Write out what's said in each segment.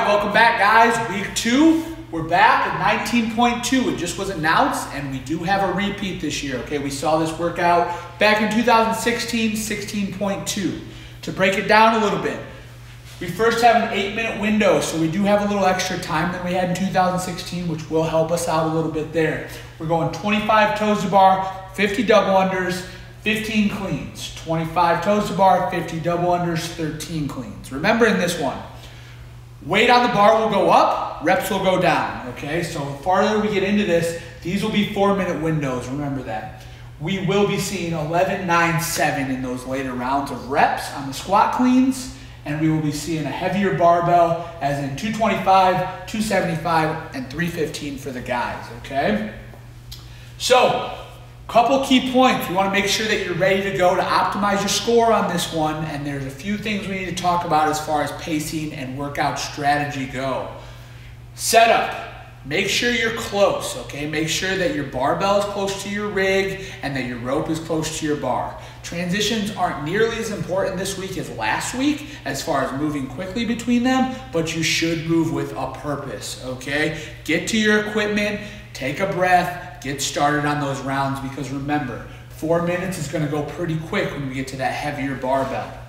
right, welcome back, guys. Week 2, we're back at 19.2. It just was announced, and we do have a repeat this year, okay? We saw this workout back in 2016, 16.2. To break it down a little bit, we first have an 8-minute window, so we do have a little extra time than we had in 2016, which will help us out a little bit there. We're going 25 toes to bar, 50 double unders, 15 cleans. 25 toes to bar, 50 double unders, 13 cleans. Remember in this one, weight on the bar will go up, reps will go down, okay? So the farther we get into this, these will be 4-minute windows, remember that. We will be seeing 11, 9, 7 in those later rounds of reps on the squat cleans, and we will be seeing a heavier barbell as in 225, 275, and 315 for the guys, okay? So, couple key points. We want to make sure that you're ready to go to optimize your score on this one, and there's a few things we need to talk about as far as pacing and workout strategy go. Setup. Make sure you're close, okay? Make sure that your barbell is close to your rig and that your rope is close to your bar. Transitions aren't nearly as important this week as last week as far as moving quickly between them, but you should move with a purpose, okay? Get to your equipment, take a breath, get started on those rounds, because remember, 4 minutes is going to go pretty quick when we get to that heavier barbell.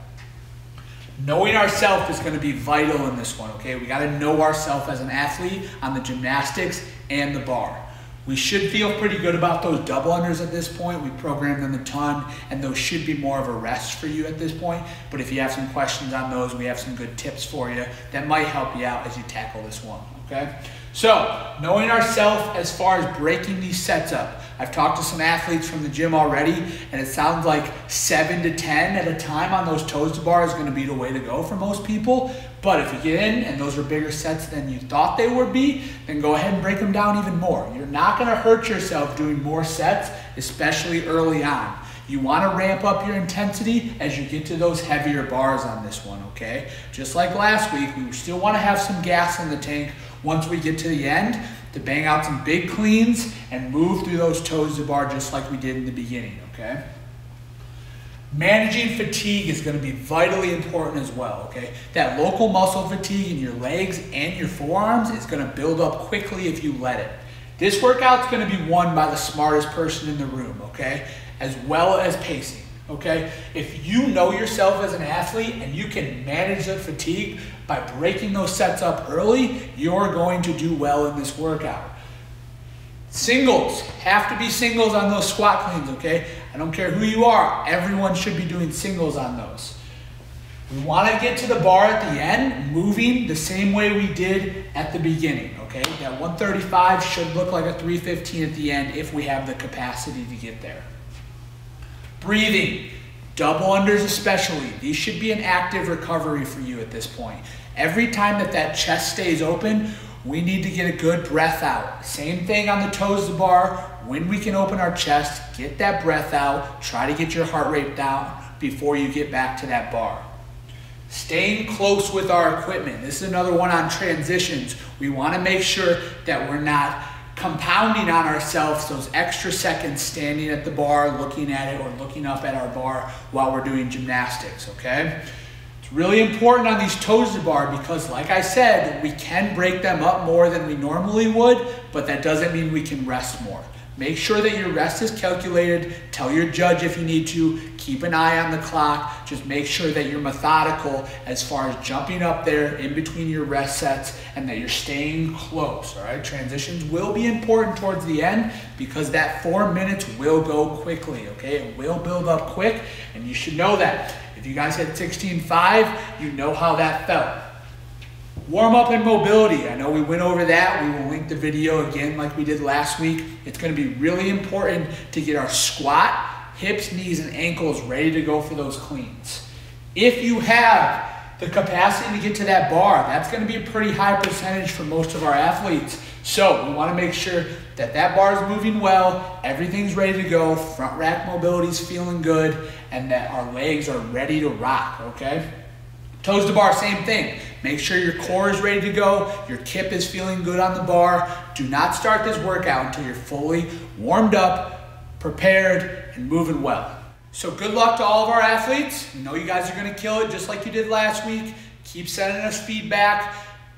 Knowing ourselves is going to be vital in this one, okay? We got to know ourselves as an athlete on the gymnastics and the bar. We should feel pretty good about those double unders at this point. We programmed them a ton, and those should be more of a rest for you at this point. But if you have some questions on those, we have some good tips for you that might help you out as you tackle this one, okay? So, knowing ourselves as far as breaking these sets up. I've talked to some athletes from the gym already, and it sounds like 7 to 10 at a time on those toes to bar is going to be the way to go for most people. But if you get in and those are bigger sets than you thought they would be, then go ahead and break them down even more. You're not going to hurt yourself doing more sets, especially early on. You want to ramp up your intensity as you get to those heavier bars on this one, okay? Just like last week, we still want to have some gas in the tank once we get to the end to bang out some big cleans and move through those toes to bar just like we did in the beginning, okay? Managing fatigue is going to be vitally important as well, okay? That local muscle fatigue in your legs and your forearms is going to build up quickly if you let it. This workout's going to be won by the smartest person in the room, okay? As well as pacing, okay? If you know yourself as an athlete and you can manage the fatigue by breaking those sets up early, you're going to do well in this workout. Singles, have to be singles on those squat cleans, okay? I don't care who you are, everyone should be doing singles on those. We want to get to the bar at the end, moving the same way we did at the beginning, okay? That 135 should look like a 315 at the end if we have the capacity to get there. Breathing, double unders especially, these should be an active recovery for you at this point. Every time that chest stays open, we need to get a good breath out. Same thing on the toes to bar. When we can open our chest, get that breath out, try to get your heart rate down before you get back to that bar. Staying close with our equipment. This is another one on transitions. We want to make sure that we're not compounding on ourselves those extra seconds standing at the bar, looking at it, or looking up at our bar while we're doing gymnastics, okay? It's really important on these toes to bar because, like I said, we can break them up more than we normally would, but that doesn't mean we can rest more. Make sure that your rest is calculated. Tell your judge if you need to. Keep an eye on the clock. Just make sure that you're methodical as far as jumping up there in between your rest sets and that you're staying close, all right? Transitions will be important towards the end because that 4 minutes will go quickly, okay? It will build up quick, and you should know that. If you guys hit 16.5, you know how that felt. Warm up and mobility. I know we went over that. We will link the video again like we did last week. It's going to be really important to get our squat, hips, knees, and ankles ready to go for those cleans. If you have the capacity to get to that bar, that's going to be a pretty high percentage for most of our athletes. So we want to make sure that that bar is moving well, everything's ready to go, front rack mobility is feeling good, and that our legs are ready to rock, okay? Toes to bar, same thing. Make sure your core is ready to go, your kip is feeling good on the bar. Do not start this workout until you're fully warmed up, prepared, and moving well. So good luck to all of our athletes. We know you guys are gonna kill it just like you did last week. Keep sending us feedback.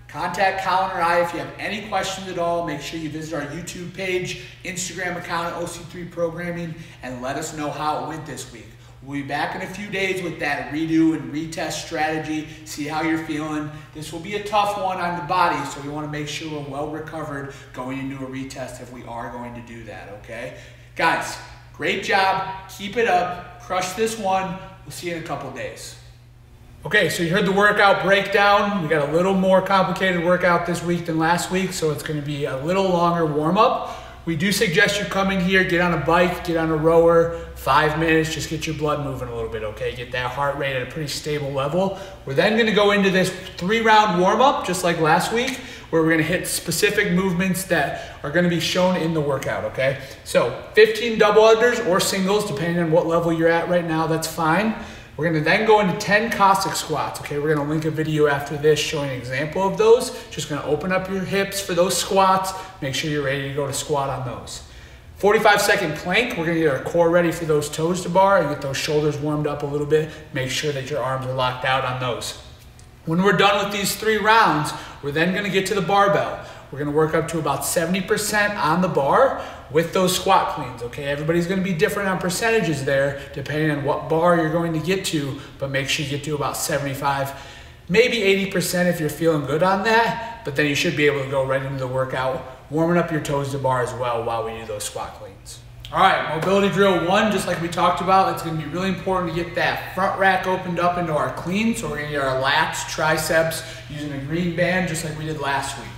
Contact Colin or I if you have any questions at all. Make sure you visit our YouTube page, Instagram account at OC3 Programming, and let us know how it went this week. We'll be back in a few days with that redo and retest strategy, see how you're feeling. This will be a tough one on the body, so we want to make sure we're well recovered going into a retest if we are going to do that, okay? Guys, great job. Keep it up. Crush this one. We'll see you in a couple days. Okay, so you heard the workout breakdown. We got a little more complicated workout this week than last week, so it's going to be a little longer warm-up. We do suggest you come in here, get on a bike, get on a rower, 5 minutes, just get your blood moving a little bit, okay? Get that heart rate at a pretty stable level. We're then going to go into this 3-round warm-up, just like last week, where we're going to hit specific movements that are going to be shown in the workout, okay? So 15 double unders or singles, depending on what level you're at right now, that's fine. We're going to then go into 10 Cossack squats, okay? We're going to link a video after this showing an example of those. Just going to open up your hips for those squats. Make sure you're ready to go to squat on those. 45-second plank. We're going to get our core ready for those toes to bar and get those shoulders warmed up a little bit. Make sure that your arms are locked out on those. When we're done with these 3 rounds, we're then going to get to the barbell. We're going to work up to about 70% on the bar with those squat cleans, okay? Everybody's going to be different on percentages there depending on what bar you're going to get to, but make sure you get to about 75, maybe 80% if you're feeling good on that, but then you should be able to go right into the workout, warming up your toes to bar as well while we do those squat cleans. All right, mobility drill 1, just like we talked about, it's going to be really important to get that front rack opened up into our clean, so we're going to get our lats, triceps using a green band just like we did last week.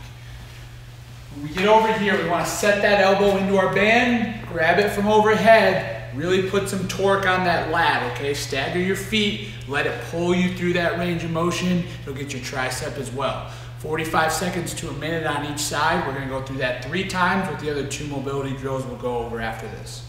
When we get over here, we want to set that elbow into our band, grab it from overhead, really put some torque on that lat, okay? Stagger your feet, let it pull you through that range of motion. It'll get your tricep as well. 45 seconds to a minute on each side. We're going to go through that 3 times with the other 2 mobility drills we'll go over after this.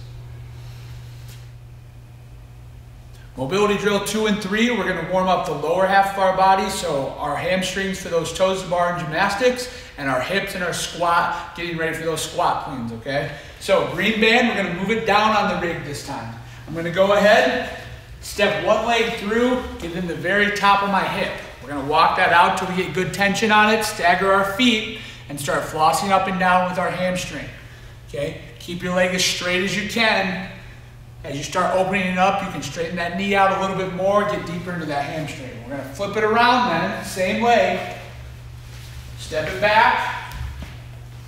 Mobility drill 2 and 3, we're going to warm up the lower half of our body, so our hamstrings for those toes to bar and gymnastics, and our hips and our squat, getting ready for those squat cleans, okay? So green band, we're going to move it down on the rig this time. I'm going to go ahead, step one leg through, get in the very top of my hip. We're going to walk that out till we get good tension on it, stagger our feet, and start flossing up and down with our hamstring, okay? Keep your leg as straight as you can. As you start opening it up, you can straighten that knee out a little bit more, get deeper into that hamstring. We're going to flip it around then, same leg. Step it back,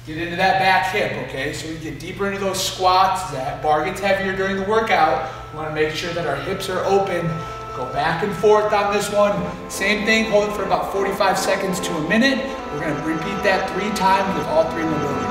get into that back hip, okay? So we get deeper into those squats. As that bar gets heavier during the workout, we want to make sure that our hips are open. Go back and forth on this one. Same thing, hold it for about 45 seconds to a minute. We're going to repeat that 3 times with all 3 mobility.